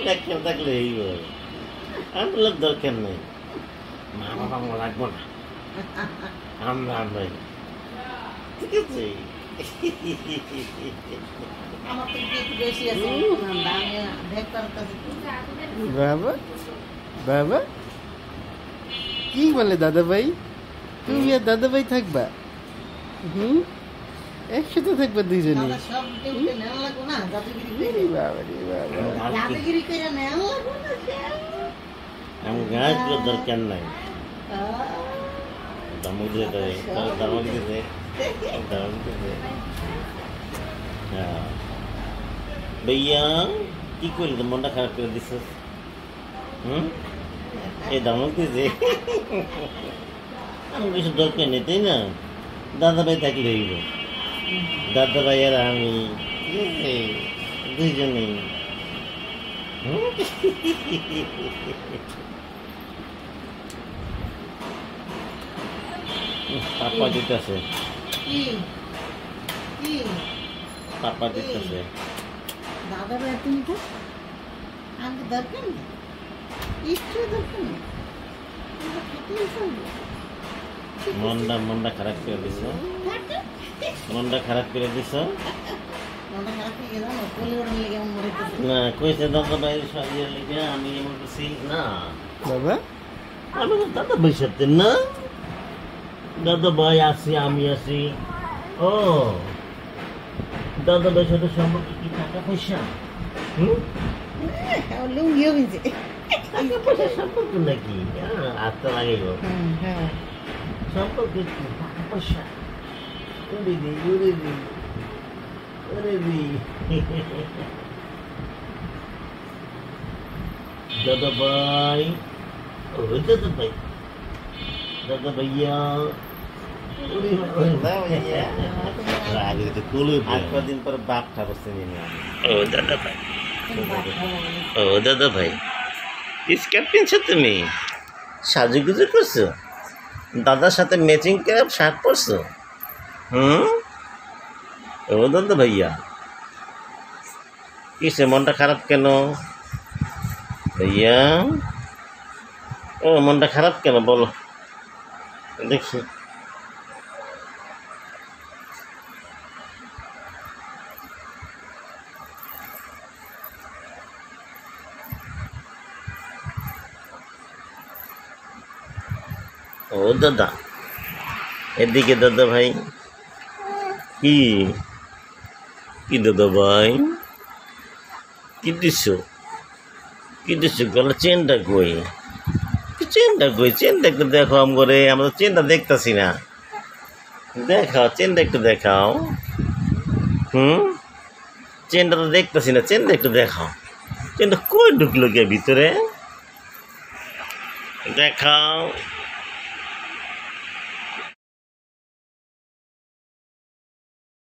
একটা থাকলে এই আমার দরকার নেই মা বাবা আমার লাগবো না আমরাই ঠিক আছে বাবা বাবা কি বলে দাদা ভাই তুমি আর দাদা ভাই থাকবা একসাথে থাকবা দুইজনে আমি গাছ দরকার নাই ধমক দিয়ে দেবে ধমক দিতে ভাইয়া কি করলি তো মনটা খারাপ করে দিস এই ধমক দিতে আমি কিছু দরকার নেই তাই না দাদা ভাই থাকলে হইব দাদা ভাই আর আমি দুইজনেই পাপা দিতেছে পাপা দিতেছে দাদা ভাই তুমি তো আমাকে দরকার নেই একটু দরকার নেই মনটা খারাপ করে দিছ মনটা খারাপ করে দিছ না কইছে দাদা ভাই সাজিয়ে লেগে আমি এমন করছি না বাবা আমি তো দাদা ভাই সাথে না দাদা ভাই আছি আমি আছি ও দাদা ভাই সাথে সম্পর্ক কি টাকা পয়সা লুঙ্গিও কিনছে টাকা পয়সা সম্পর্ক নাকি আত্মা লাগে গো সম্পর্ক কি টাকা পয়সা ওরে দি ওরে দি ওরে দি দাদা ভাই ও দাদা ভাই দাদা ভাইয়া দিন পর বাপ ঠাকুর ও দাদা ভাই ও দাদা ভাই স্কার্ট কিনছো তুমি সাজুগুজু করছো দাদার সাথে ম্যাচিং করে শার্ট পরছো ও দাদা ভাইয়া কিসে মনটা খারাপ কেন ভাইয়া ও মনটা খারাপ কেন বলো দেখি ও দাদা এদিকে দাদা ভাই কি কি দাদা ভাই কি দিছো গলা চেনটা কই চেনটা একটু দেখো আমগরে আমরা তো চেনটা দেখতেছি না দেখাও চেনটা একটু দেখাও চেনটা তো দেখতেছি না চেনটা একটু দেখাও চেনটা কই ঢুকলো গিয়ে ভিতরে দেখাও